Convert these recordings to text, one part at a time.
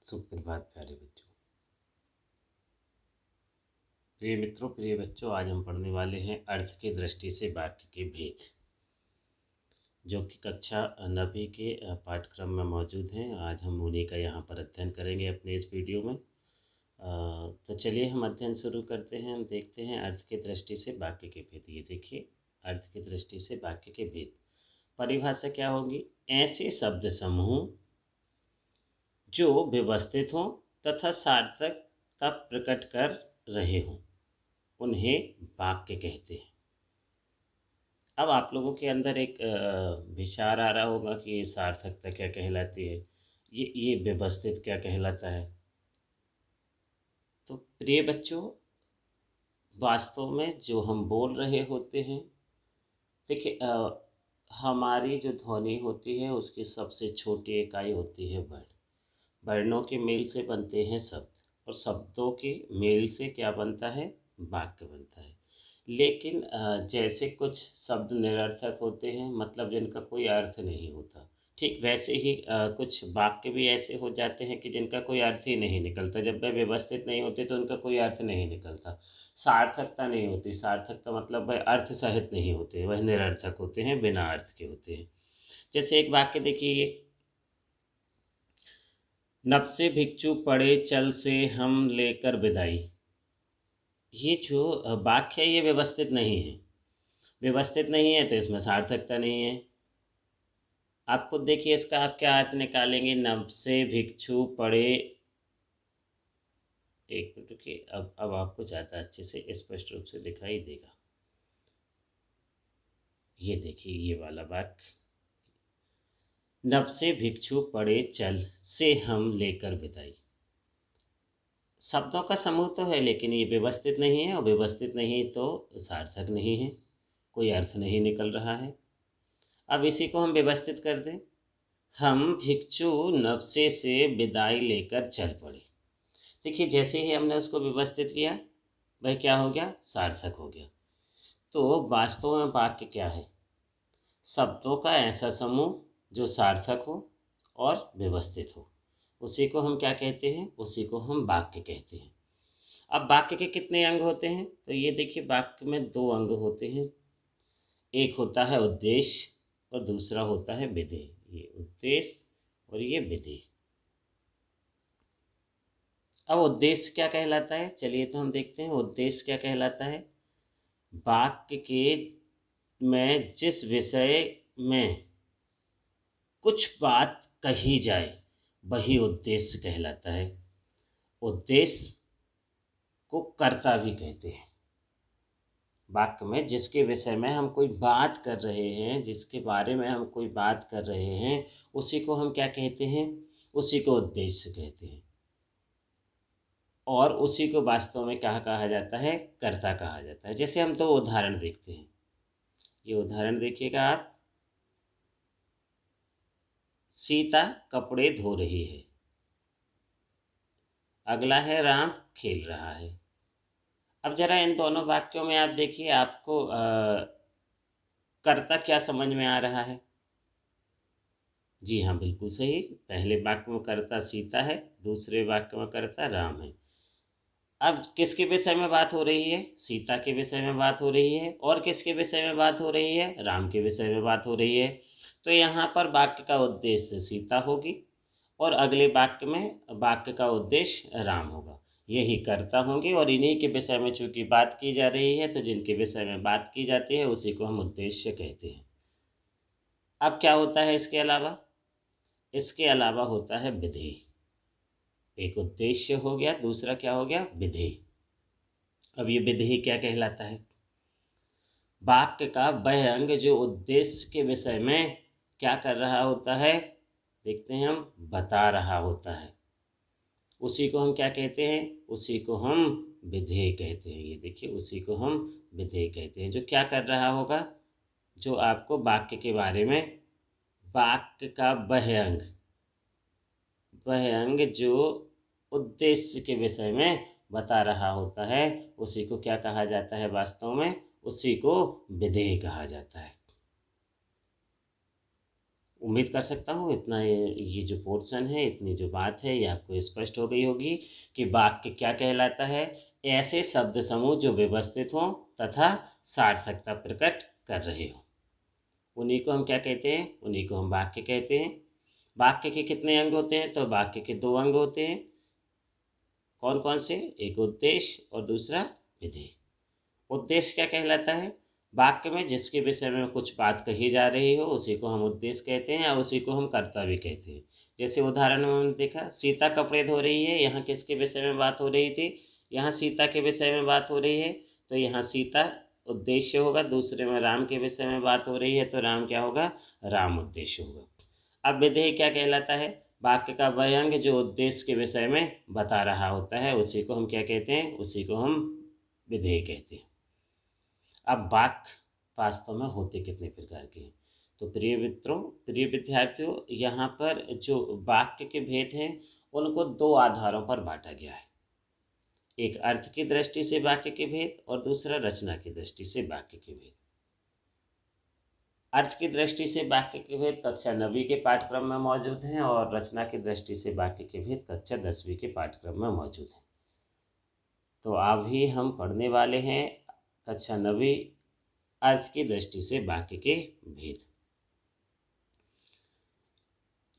सुप्रभात प्यारे बच्चों। प्रिय मित्रों, प्रिय बच्चों, आज हम पढ़ने वाले हैं अर्थ की दृष्टि से वाक्य के भेद, जो कि कक्षा 9वीं के पाठ्यक्रम में मौजूद हैं। आज हम उन्हीं का यहाँ पर अध्ययन करेंगे अपने इस वीडियो में। तो चलिए हम अध्ययन शुरू करते हैं। हम देखते हैं अर्थ की दृष्टि से वाक्य के भेद। ये देखिए, अर्थ की दृष्टि से वाक्य के भेद। परिभाषा क्या होगी? ऐसे शब्द समूह जो व्यवस्थित हों तथा सार्थकता प्रकट कर रहे हों, उन्हें वाक्य कहते हैं। अब आप लोगों के अंदर एक विचार आ रहा होगा कि सार्थकता क्या कहलाती है, ये व्यवस्थित क्या कहलाता है। तो प्रिय बच्चों, वास्तव में जो हम बोल रहे होते हैं, देखिए, हमारी जो ध्वनि होती है उसकी सबसे छोटी इकाई होती है वर्ण। वर्णों के मेल से बनते हैं शब्द, और शब्दों के मेल से क्या बनता है? वाक्य बनता है। लेकिन जैसे कुछ शब्द निरर्थक होते हैं, मतलब जिनका कोई अर्थ नहीं होता, ठीक वैसे ही कुछ वाक्य भी ऐसे हो जाते हैं कि जिनका कोई अर्थ ही नहीं निकलता। जब वे व्यवस्थित नहीं होते तो उनका कोई अर्थ नहीं निकलता, सार्थकता नहीं होती। सार्थकता मतलब वह अर्थ सहित नहीं होते, वह निरर्थक होते हैं, बिना अर्थ के होते हैं। जैसे एक वाक्य देखिए, नभ से भिक्षु पड़े चल से हम लेकर विदाई। ये जो वाक्य है ये व्यवस्थित नहीं है। व्यवस्थित नहीं है तो इसमें सार्थकता नहीं है। आप खुद देखिए, इसका आप क्या अर्थ निकालेंगे? नभ से भिक्षु पड़े, एक मिनट रुकिए, अब आपको ज़्यादा अच्छे से स्पष्ट रूप से दिखाई देगा। ये देखिए, ये वाला वाक्य, नभ से भिक्षु पड़े चल से हम लेकर विदाई। शब्दों का समूह तो है, लेकिन ये व्यवस्थित नहीं है, और व्यवस्थित नहीं तो सार्थक नहीं है, कोई अर्थ नहीं निकल रहा है। अब इसी को हम व्यवस्थित कर दें, हम भिक्षु नवसे से विदाई लेकर चल पड़े। देखिए, जैसे ही हमने उसको व्यवस्थित किया, वह क्या हो गया? सार्थक हो गया। तो वास्तव में वाक्य क्या है? शब्दों का ऐसा समूह जो सार्थक हो और व्यवस्थित हो, उसी को हम क्या कहते हैं? उसी को हम वाक्य कहते हैं। अब वाक्य के कितने अंग होते हैं? तो ये देखिए, वाक्य में दो अंग होते हैं। एक होता है उद्देश्य और दूसरा होता है विधेय। ये उद्देश्य और ये विधेय। अब उद्देश्य क्या कहलाता है? चलिए तो हम देखते हैं उद्देश्य क्या कहलाता है। वाक्य के में जिस विषय में कुछ बात कही जाए वही उद्देश्य कहलाता है। उद्देश्य को कर्ता भी कहते हैं। वाक्य में जिसके विषय में हम कोई बात कर रहे हैं, जिसके बारे में हम कोई बात कर रहे हैं, उसी को हम क्या कहते हैं? उसी को उद्देश्य कहते हैं। और उसी को वास्तव में क्या कहा जाता है? कर्ता कहा जाता है। जैसे हम दो उदाहरण देखते हैं। ये उदाहरण देखिएगा आप, सीता कपड़े धो रही है। अगला है राम खेल रहा है। अब जरा इन दोनों वाक्यों में आप देखिए, आपको कर्ता क्या समझ में आ रहा है? जी हाँ, बिल्कुल सही। पहले वाक्य में कर्ता सीता है, दूसरे वाक्य में कर्ता राम है। अब किसके विषय में बात हो रही है? सीता के विषय में बात हो रही है। और किसके विषय में बात हो रही है? राम के विषय में बात हो रही है। तो यहाँ पर वाक्य का उद्देश्य सीता होगी, और अगले वाक्य में वाक्य का उद्देश्य राम होगा। यही कर्ता होंगे, और इन्हीं के विषय में चूंकि बात की जा रही है, तो जिनके विषय में बात की जाती है उसी को हम उद्देश्य कहते हैं। अब क्या होता है इसके अलावा? इसके अलावा होता है विधेय। एक उद्देश्य हो गया, दूसरा क्या हो गया? विधेय। अब ये विधेय क्या कहलाता है? वाक्य का वह अंग जो उद्देश्य के विषय में क्या कर रहा होता है? देखते हैं, हम बता रहा होता है, उसी को हम क्या कहते हैं? उसी को हम विधेय कहते हैं। ये देखिए, उसी को हम विधेय कहते हैं। जो क्या कर रहा होगा? जो आपको वाक्य के बारे में, वाक्य का वह अंग जो उद्देश्य के विषय में बता रहा होता है, उसी को क्या कहा जाता है? वास्तव में उसी को विधेय कहा जाता है। उम्मीद कर सकता हूँ इतना ये जो पोर्शन है, इतनी जो बात है, ये आपको स्पष्ट हो गई होगी कि वाक्य क्या कहलाता है। ऐसे शब्द समूह जो व्यवस्थित हों तथा सार्थकता प्रकट कर रहे हों, उन्हीं को हम क्या कहते हैं, उन्हीं को हम वाक्य कहते हैं। वाक्य के कितने अंग होते हैं, तो वाक्य के दो अंग होते हैं। कौन कौन से? एक उद्देश्य और दूसरा विधेय। उद्देश्य क्या कहलाता है? वाक्य में जिसके विषय में कुछ बात कही जा रही हो उसी को हम उद्देश्य कहते हैं, और उसी को हम कर्ता भी कहते हैं। जैसे उदाहरण में हमने देखा, सीता कपड़े धो रही है, यहाँ किसके विषय में बात हो रही थी? यहाँ सीता के विषय में बात हो रही है, तो यहाँ सीता उद्देश्य होगा। दूसरे में राम के विषय में बात हो रही है, तो राम क्या होगा? राम उद्देश्य होगा। अब विधेय क्या कहलाता है? वाक्य का वह अंग जो उद्देश्य के विषय में बता रहा होता है, उसी को हम क्या कहते हैं? उसी को हम विधेय कहते हैं। अब वाक्य वास्तव में होते कितने प्रकार के हैं? तो प्रिय मित्रों, प्रिय विद्यार्थियों, यहाँ पर जो वाक्य के भेद हैं उनको दो आधारों पर बांटा गया है। एक अर्थ की दृष्टि से वाक्य के भेद और दूसरा रचना की दृष्टि से वाक्य के भेद। अर्थ की दृष्टि से वाक्य के भेद कक्षा 9वीं के पाठ्यक्रम में मौजूद हैं, और रचना की दृष्टि से वाक्य के भेद कक्षा 10वीं के पाठ्यक्रम में मौजूद हैं। तो अभी हम पढ़ने वाले हैं कक्षा 9वीं अर्थ की दृष्टि से वाक्य के भेद।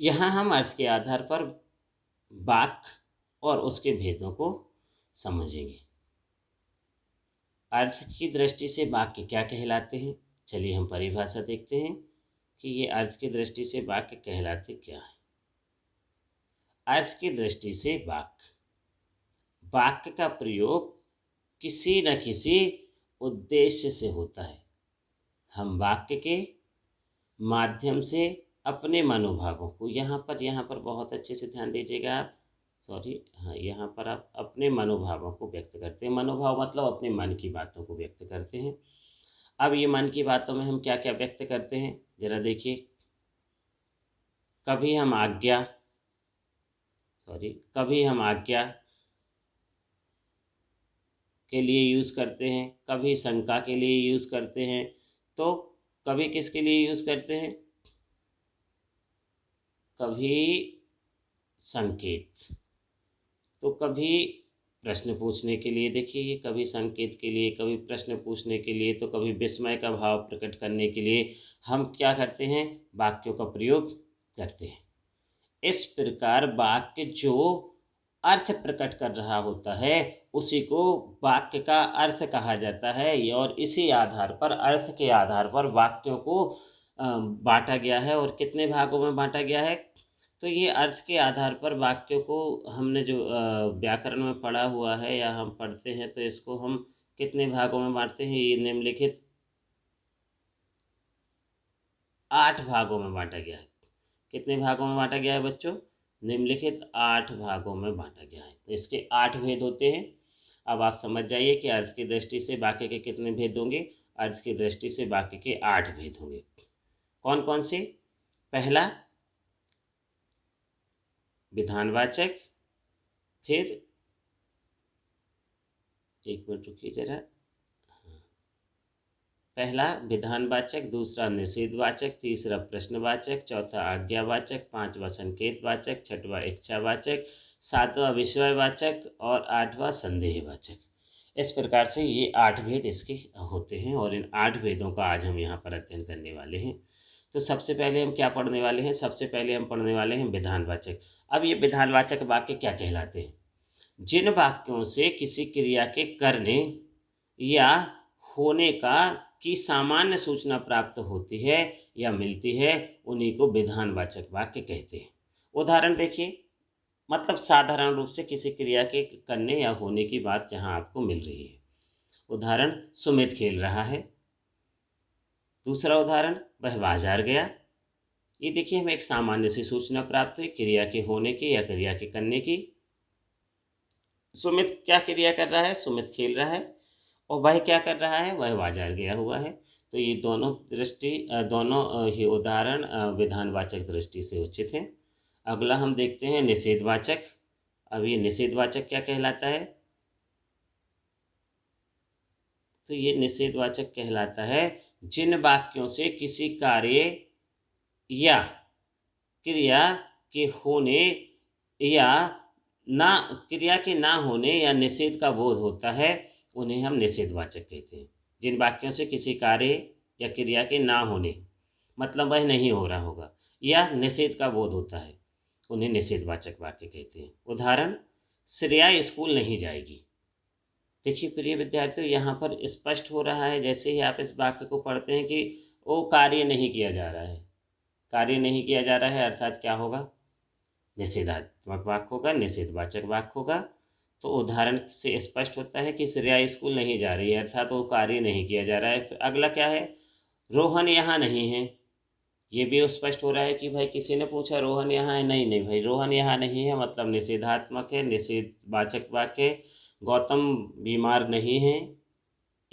यहाँ हम अर्थ के आधार पर वाक्य और उसके भेदों को समझेंगे। अर्थ की दृष्टि से वाक्य क्या कहलाते हैं? चलिए हम परिभाषा देखते हैं कि ये अर्थ की दृष्टि से वाक्य कहलाते क्या है। अर्थ की दृष्टि से वाक्य, वाक्य का प्रयोग किसी न किसी उद्देश्य से होता है। हम वाक्य के माध्यम से अपने मनोभावों को, यहाँ पर बहुत अच्छे से ध्यान दीजिएगा आप, हाँ, यहाँ पर आप अपने मनोभावों को व्यक्त करते हैं। मनोभाव मतलब अपने मन की बातों को व्यक्त करते हैं। अब ये मन की बातों में हम क्या क्या व्यक्त करते हैं, जरा देखिए। कभी हम आज्ञा के लिए यूज़ करते हैं, कभी शंका के लिए यूज़ करते हैं, तो कभी किसके लिए यूज़ करते हैं? कभी संकेत, तो कभी प्रश्न पूछने के लिए, देखिए ये कभी संकेत के लिए, कभी प्रश्न पूछने के लिए, तो कभी विस्मय का भाव प्रकट करने के लिए हम क्या करते हैं? वाक्यों का प्रयोग करते हैं। इस प्रकार वाक्य जो अर्थ प्रकट कर रहा होता है उसी को वाक्य का अर्थ कहा जाता है, और इसी आधार पर, अर्थ के आधार पर वाक्यों को बांटा गया है। और कितने भागों में बांटा गया है? तो ये अर्थ के आधार पर वाक्यों को हमने जो व्याकरण में पढ़ा हुआ है या हम पढ़ते हैं, तो इसको हम कितने भागों में बांटते हैं? ये निम्नलिखित 8 भागों में बांटा गया है। कितने भागों में बांटा गया है बच्चों? निम्नलिखित 8 भागों में बांटा गया है। तो इसके 8 भेद होते हैं। अब आप समझ जाइए कि अर्थ की दृष्टि से वाक्य के कितने भेद होंगे। अर्थ की दृष्टि से वाक्य के 8 भेद होंगे। कौन कौन से? पहला विधानवाचक, फिर एक मिनट रुकिए जरा। पहला विधानवाचक, दूसरा निषेधवाचक, तीसरा प्रश्नवाचक, चौथा आज्ञावाचक, पांचवा संकेतवाचक, छठवां इच्छावाचक, सातवां विषयवाचक और आठवां संदेहवाचक। इस प्रकार से ये 8 भेद इसके होते हैं, और इन 8 भेदों का आज हम यहाँ पर अध्ययन करने वाले हैं। तो सबसे पहले हम क्या पढ़ने वाले हैं? सबसे पहले हम पढ़ने वाले हैं विधानवाचक। अब ये विधानवाचक वाक्य क्या कहलाते हैं? जिन वाक्यों से किसी क्रिया के करने या होने का की सामान्य सूचना प्राप्त होती है या मिलती है, उन्हीं को विधानवाचक वाक्य कहते हैं। उदाहरण देखिए, मतलब साधारण रूप से किसी क्रिया के करने या होने की बात जहां आपको मिल रही है। उदाहरण, सुमित खेल रहा है। दूसरा उदाहरण, वह बाजार गया। ये देखिए, हमें एक सामान्य सी सूचना प्राप्त हुई क्रिया के होने की या क्रिया के करने की। सुमित क्या क्रिया कर रहा है? सुमित खेल रहा है। और वह क्या कर रहा है? वह बाजार गया हुआ है। तो ये दोनों ही उदाहरण विधानवाचक दृष्टि से उचित हैं। अगला हम देखते हैं निषेधवाचक। अब ये निषेधवाचक क्या कहलाता है? तो ये निषेधवाचक कहलाता है जिन वाक्यों से किसी कार्य या क्रिया के होने या ना क्रिया के ना होने या निषेध का बोध होता है, उन्हें हम निषेधवाचक कहते हैं। जिन वाक्यों से किसी कार्य या क्रिया के ना होने, मतलब वह नहीं हो रहा होगा, या निषेध का बोध होता है, उन्हें निषेधवाचक वाक्य कहते हैं। उदाहरण, श्रेया स्कूल नहीं जाएगी। देखिए प्रिय विद्यार्थियों, यहाँ पर स्पष्ट हो रहा है जैसे ही आप इस वाक्य को पढ़ते हैं कि वो कार्य नहीं किया जा रहा है। कार्य नहीं किया जा रहा है अर्थात क्या होगा? निषेधात्मक वाक्य होगा, निषेधवाचक वाक्य होगा। तो उदाहरण से स्पष्ट होता है कि श्रेया स्कूल नहीं जा रही है, अर्थात वो कार्य नहीं किया जा रहा है। फिर अगला क्या है? रोहन यहाँ नहीं है। ये भी स्पष्ट हो रहा है कि भाई किसी ने पूछा रोहन यहाँ है, नहीं नहीं भाई रोहन यहाँ नहीं है, मतलब निषेधात्मक है, निषेधवाचक वाक्य है। गौतम बीमार नहीं है,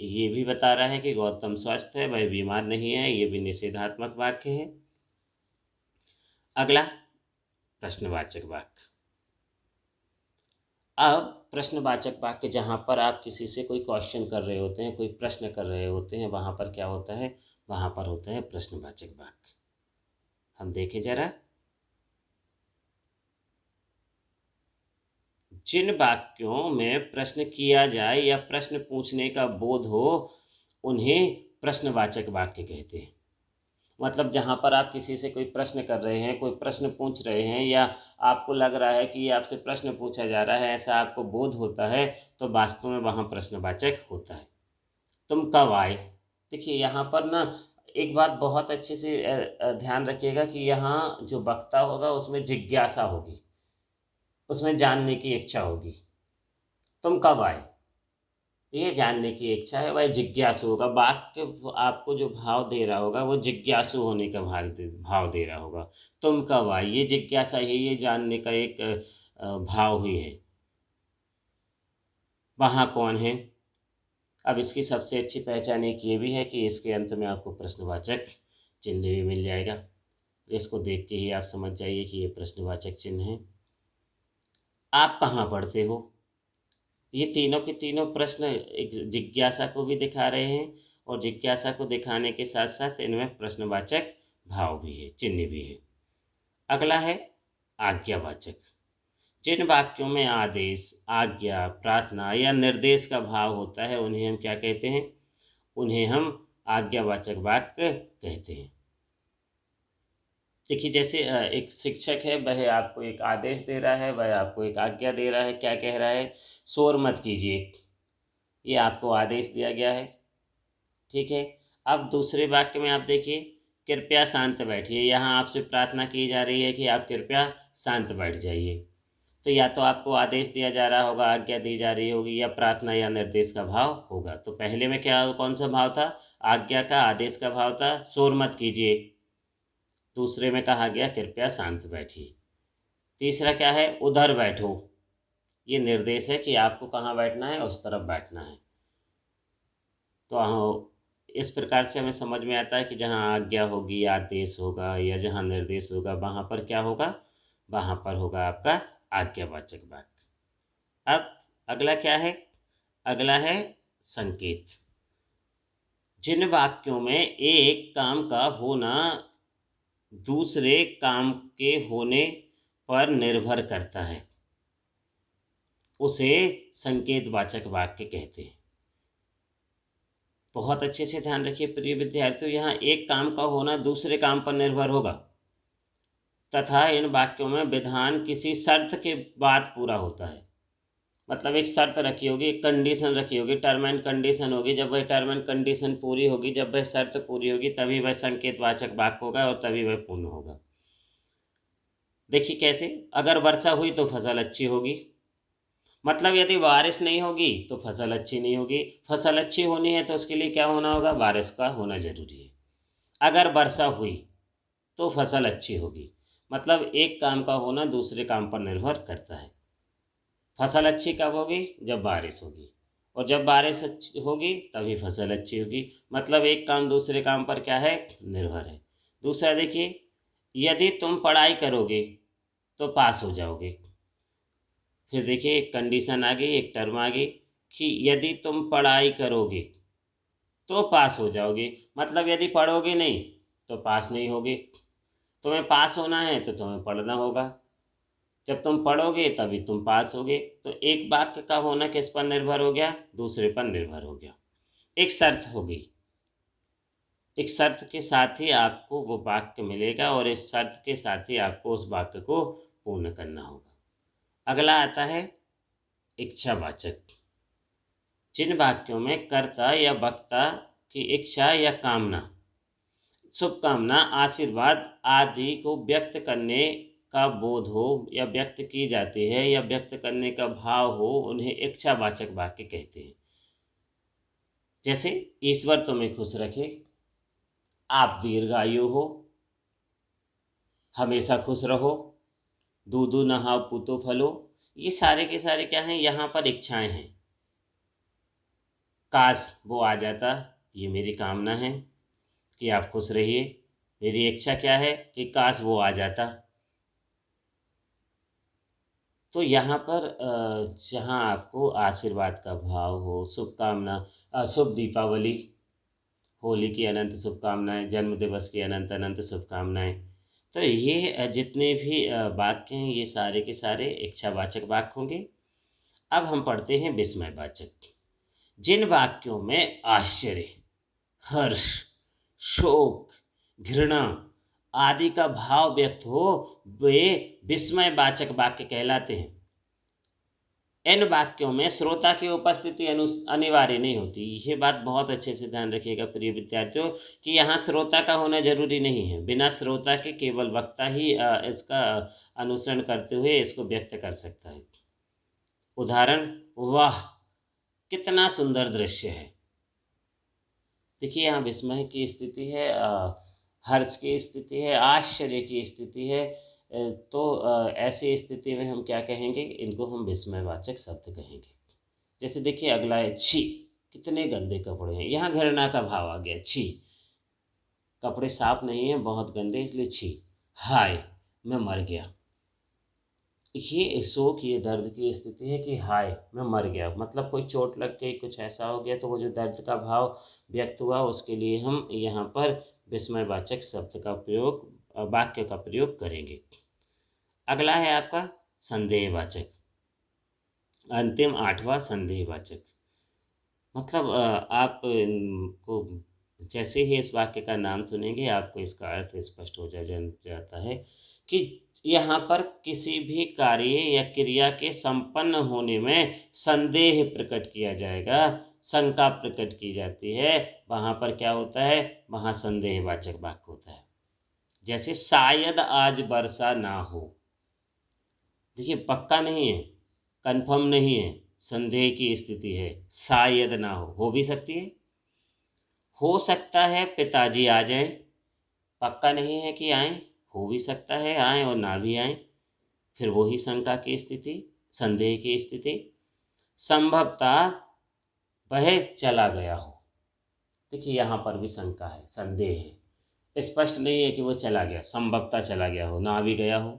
ये भी बता रहा है कि गौतम स्वस्थ है, वह बीमार नहीं है, ये भी निषेधात्मक वाक्य है। अगला प्रश्नवाचक वाक्य। अब प्रश्नवाचक वाक्य जहाँ पर आप किसी से कोई क्वेश्चन कर रहे होते हैं, कोई प्रश्न कर रहे होते हैं, वहाँ पर क्या होता है? वहाँ पर होता है प्रश्नवाचक वाक्य। हम देखें जरा, जिन वाक्यों में प्रश्न किया जाए या प्रश्न पूछने का बोध हो, उन्हें प्रश्नवाचक वाक्य कहते हैं। मतलब जहाँ पर आप किसी से कोई प्रश्न कर रहे हैं, कोई प्रश्न पूछ रहे हैं, या आपको लग रहा है कि ये आपसे प्रश्न पूछा जा रहा है, ऐसा आपको बोध होता है, तो वास्तव में वहाँ प्रश्नवाचक होता है। तुम कब आए? देखिए यहाँ पर ना एक बात बहुत अच्छे से ध्यान रखिएगा कि यहाँ जो वक्ता होगा उसमें जिज्ञासा होगी, उसमें जानने की इच्छा होगी। तुम कब आए, ये जानने की इच्छा है, वह जिज्ञासु होगा। वाक्य आपको जो भाव दे रहा होगा वो जिज्ञासु होने का भाव दे रहा होगा। तुम कब आए, ये जिज्ञासा है, ये जानने का एक भाव ही है। वहाँ कौन है? अब इसकी सबसे अच्छी पहचान एक ये भी है कि इसके अंत में आपको प्रश्नवाचक चिन्ह भी मिल जाएगा। इसको देख के ही आप समझ जाइए कि ये प्रश्नवाचक चिन्ह है। आप कहाँ पढ़ते हो? ये तीनों के तीनों प्रश्न एक जिज्ञासा को भी दिखा रहे हैं, और जिज्ञासा को दिखाने के साथ साथ इनमें प्रश्नवाचक भाव भी है, चिन्ह भी है। अगला है आज्ञावाचक। जिन वाक्यों में आदेश, आज्ञा, प्रार्थना या निर्देश का भाव होता है, उन्हें हम क्या कहते हैं? उन्हें हम आज्ञावाचक वाक्य कहते हैं। देखिए जैसे एक शिक्षक है, वह आपको एक आदेश दे रहा है, वह आपको एक आज्ञा दे रहा है। क्या कह रहा है? शोर मत कीजिए, ये आपको आदेश दिया गया है। ठीक है। अब दूसरे वाक्य में आप देखिए, कृपया शांत बैठिए। यहाँ आपसे प्रार्थना की जा रही है कि आप कृपया शांत बैठ जाइए। तो या तो आपको आदेश दिया जा रहा होगा, आज्ञा दी जा रही होगी, या प्रार्थना या निर्देश का भाव होगा। तो पहले में क्या, कौन सा भाव था? आज्ञा का, आदेश का भाव था, शोर मत कीजिए। दूसरे में कहा गया कृपया शांत बैठिए। तीसरा क्या है? उधर बैठो, ये निर्देश है कि आपको कहाँ बैठना है, उस तरफ बैठना है। तो इस प्रकार से हमें समझ में आता है कि जहाँ आज्ञा होगी, आदेश होगा, या जहाँ निर्देश होगा, वहाँ पर क्या होगा? वहाँ पर होगा आपका आज्ञावाचक वाक्य। अब अगला क्या है? अगला है संकेत। जिन वाक्यों में एक काम का होना दूसरे काम के होने पर निर्भर करता है, उसे संकेतवाचक वाक्य कहते हैं। बहुत अच्छे से ध्यान रखिए प्रिय विद्यार्थियों, यहाँ एक काम का होना दूसरे काम पर निर्भर होगा, तथा इन वाक्यों में विधान किसी शर्त के बाद पूरा होता है। मतलब एक शर्त रखी होगी, एक कंडीशन रखी होगी, टर्म एंड कंडीशन होगी। जब वह टर्म एंड कंडीशन पूरी होगी, जब वह शर्त पूरी होगी, तभी वह संकेतवाचक वाक्य होगा और तभी वह पूर्ण होगा। देखिए कैसे, अगर वर्षा हुई तो फसल अच्छी होगी। मतलब यदि बारिश नहीं होगी तो फसल अच्छी नहीं होगी। फसल अच्छी होनी है तो उसके लिए क्या होना होगा? बारिश का होना जरूरी है। अगर वर्षा हुई तो फसल अच्छी होगी। मतलब एक काम का होना दूसरे काम पर निर्भर करता है। फसल अच्छी कब होगी? जब बारिश होगी, और जब बारिश अच्छी होगी तभी फसल अच्छी होगी। मतलब एक काम दूसरे काम पर क्या है? निर्भर है। दूसरा देखिए, यदि तुम पढ़ाई करोगे तो पास हो जाओगे। फिर देखिए एक कंडीशन आ गई, एक टर्म आ गई कि यदि तुम पढ़ाई करोगे तो पास हो जाओगे। मतलब यदि पढ़ोगे नहीं तो पास नहीं होगे। तुम्हें पास होना है तो तुम्हें पढ़ना होगा। जब तुम पढ़ोगे तभी तुम पास होगे। तो एक वाक्य का होना किस पर निर्भर हो गया? दूसरे पर निर्भर हो गया। एक शर्त हो गई। एक शर्त के साथ ही आपको वो वाक्य मिलेगा और इस शर्त के साथ ही आपको उस वाक्य को पूर्ण करना होगा। अगला आता है इच्छावाचक। जिन वाक्यों में कर्ता या वक्ता की इच्छा या कामना, शुभकामना, आशीर्वाद आदि को व्यक्त करने का बोध हो या व्यक्त की जाती है या व्यक्त करने का भाव हो, उन्हें इच्छावाचक वाक्य कहते हैं। जैसे ईश्वर तुम्हें खुश रखे, आप दीर्घायु हो, हमेशा खुश रहो, दूधू नहाओ पूतो फलो। ये सारे के सारे क्या हैं? यहाँ पर इच्छाएं हैं। काश वो आ जाता, ये मेरी कामना है कि आप खुश रहिए। मेरी इच्छा क्या है? कि काश वो आ जाता। तो यहाँ पर जहाँ आपको आशीर्वाद का भाव हो, शुभकामना, शुभ दीपावली, होली की अनंत शुभकामनाएं, जन्म दिवस की अनंत अनंत शुभकामनाएं। तो ये जितने भी वाक्य हैं, ये सारे के सारे इच्छावाचक वाक्य होंगे। अब हम पढ़ते हैं विस्मयवाचक। जिन वाक्यों में आश्चर्य, हर्ष, शोक, घृणा आदि का भाव व्यक्त हो, वे विस्मयवाचक वाक्य कहलाते हैं। इन वाक्यों में श्रोता की उपस्थिति अनिवार्य नहीं होती। ये बात बहुत अच्छे से ध्यान रखिएगा प्रिय विद्यार्थियों, कि यहाँ श्रोता का होना जरूरी नहीं है। बिना श्रोता के केवल वक्ता ही इसका अनुसरण करते हुए इसको व्यक्त कर सकता है। उदाहरण, वाह कितना सुंदर दृश्य है। देखिए यहाँ विस्मय की स्थिति है, हर्ष की स्थिति है, आश्चर्य की स्थिति है। तो ऐसी स्थिति में हम क्या कहेंगे? इनको हम विस्मयवाचक शब्द कहेंगे। जैसे देखिए अगला है छी, कितने गंदे कपड़े हैं। यहाँ घृणा का भाव आ गया, छी, कपड़े साफ नहीं है, बहुत गंदे, इसलिए छी। हाय मैं मर गया। ये शोक, ये दर्द की स्थिति है कि हाय मैं मर गया, मतलब कोई चोट लग गई, कुछ ऐसा हो गया, तो वो जो दर्द का भाव व्यक्त हुआ उसके लिए हम यहाँ पर विस्मयवाचक शब्द का प्रयोग, वाक्य का प्रयोग करेंगे। अगला है आपका संदेहवाचक। अंतिम 8वां संदेहवाचक। मतलब आप को जैसे ही इस वाक्य का नाम सुनेंगे आपको इसका अर्थ स्पष्ट हो जाता है कि यहाँ पर किसी भी कार्य या क्रिया के संपन्न होने में संदेह प्रकट किया जाएगा, शंका प्रकट की जाती है। वहाँ पर क्या होता है? वहाँ संदेहवाचक वाक्य होता है। जैसे शायद आज वर्षा ना हो। देखिए पक्का नहीं है, कंफर्म नहीं है, संदेह की स्थिति है। शायद ना हो भी सकती है। हो सकता है पिताजी आ जाएं, पक्का नहीं है कि आएं, हो भी सकता है आएं और ना भी आएं, फिर वही शंका की स्थिति, संदेह की स्थिति। संभवतः वह चला गया हो। देखिए यहाँ पर भी शंका है, संदेह है, स्पष्ट नहीं है कि वो चला गया, संभवतः चला गया हो, ना भी गया हो।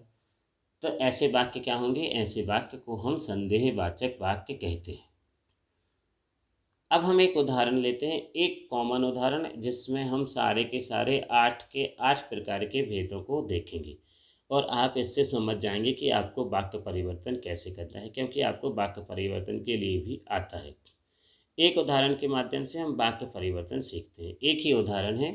तो ऐसे वाक्य क्या होंगे? ऐसे वाक्य को हम संदेहवाचक वाक्य कहते हैं। अब हम एक उदाहरण लेते हैं, एक कॉमन उदाहरण, जिसमें हम सारे के सारे 8 के 8 प्रकार के भेदों को देखेंगे और आप इससे समझ जाएंगे कि आपको वाक्य परिवर्तन कैसे करना है, क्योंकि आपको वाक्य परिवर्तन के लिए भी आता है। एक उदाहरण के माध्यम से हम वाक्य परिवर्तन सीखते हैं। एक ही उदाहरण है,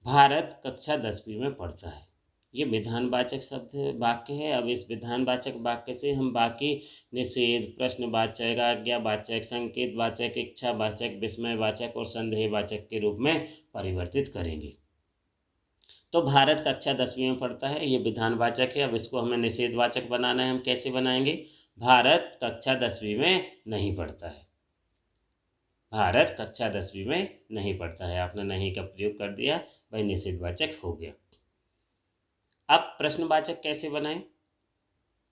भारत कक्षा 10वीं में पढ़ता है। ये विधानवाचक शब्द वाक्य है। अब इस विधानवाचक वाक्य से हम बाकी निषेध, प्रश्नवाचक, आज्ञावाचक, संकेतवाचक, इच्छावाचक, विस्मयवाचक और संदेहवाचक के रूप में परिवर्तित करेंगे। तो भारत कक्षा 10वीं में पढ़ता है, ये विधानवाचक है। अब इसको हमें निषेधवाचक बनाना है। हम कैसे बनाएंगे? भारत कक्षा 10वीं में नहीं पढ़ता है। भारत कक्षा 10वीं में नहीं पढ़ता है, आपने नहीं का प्रयोग कर दिया, वही निषेधवाचक हो गया। अब प्रश्नवाचक कैसे बनाएं?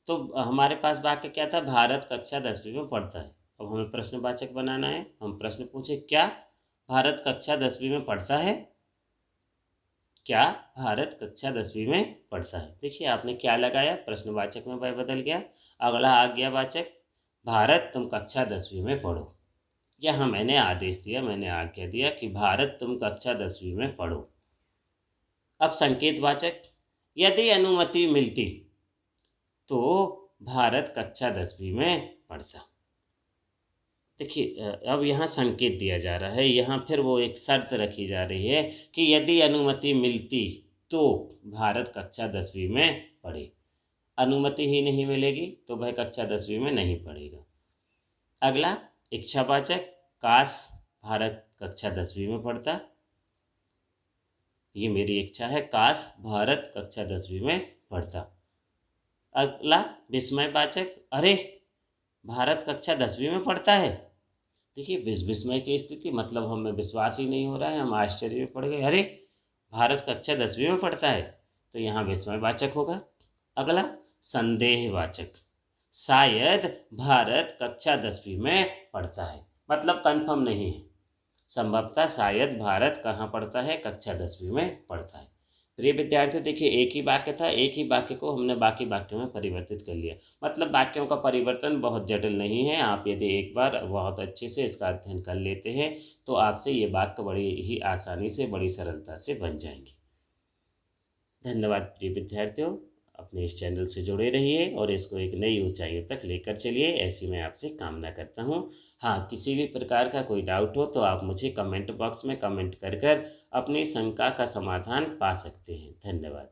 तो हमारे पास वाक्य क्या था? भारत कक्षा 10वीं में पढ़ता है। अब हमें प्रश्नवाचक बनाना है। हम प्रश्न पूछे, क्या भारत कक्षा 10वीं में पढ़ता है? क्या भारत कक्षा 10वीं में पढ़ता है? देखिए आपने क्या लगाया, प्रश्नवाचक में वह बदल गया। अगला आज्ञावाचक, भारत तुम कक्षा 10वीं में पढ़ो। यहाँ मैंने आदेश दिया, मैंने आज्ञा दिया कि भारत तुम कक्षा 10वीं में पढ़ो। अब संकेतवाचक, यदि अनुमति मिलती तो भारत कक्षा 10वीं में पढ़ता। देखिए अब यहाँ संकेत दिया जा रहा है, यहाँ फिर वो एक शर्त रखी जा रही है कि यदि अनुमति मिलती तो भारत कक्षा 10वीं में पढ़े। अनुमति ही नहीं मिलेगी तो वह कक्षा 10वीं में नहीं पढ़ेगा। अगला इच्छावाचक, काश भारत कक्षा 10वीं में पढ़ता। ये मेरी इच्छा है, काश भारत कक्षा 10वीं में पढ़ता। अगला विस्मयवाचक, अरे भारत कक्षा 10वीं में पढ़ता है। देखिए विस्मय की स्थिति, मतलब हमें विश्वास ही नहीं हो रहा है, हम आश्चर्य में पड़ गए, अरे भारत कक्षा 10वीं में पढ़ता है, तो यहाँ विस्मयवाचक होगा। अगला संदेहवाचक, शायद भारत कक्षा 10वीं में पढ़ता है, मतलब कंफर्म नहीं है, संभवतः शायद भारत कहाँ पढ़ता है, कक्षा 10वीं में पढ़ता है। प्रिय विद्यार्थियों देखिए एक ही वाक्य था, एक ही वाक्य को हमने बाकी वाक्यों में परिवर्तित कर लिया, मतलब वाक्यों का परिवर्तन बहुत जटिल नहीं है। आप यदि एक बार बहुत अच्छे से इसका अध्ययन कर लेते हैं तो आपसे ये वाक्य बड़ी ही आसानी से, बड़ी सरलता से बन जाएंगे। धन्यवाद प्रिय विद्यार्थियों, अपने इस चैनल से जुड़े रहिए और इसको एक नई ऊंचाइयों तक लेकर चलिए, ऐसी मैं आपसे कामना करता हूँ। हाँ, किसी भी प्रकार का कोई डाउट हो तो आप मुझे कमेंट बॉक्स में कमेंट कर अपनी शंका का समाधान पा सकते हैं। धन्यवाद।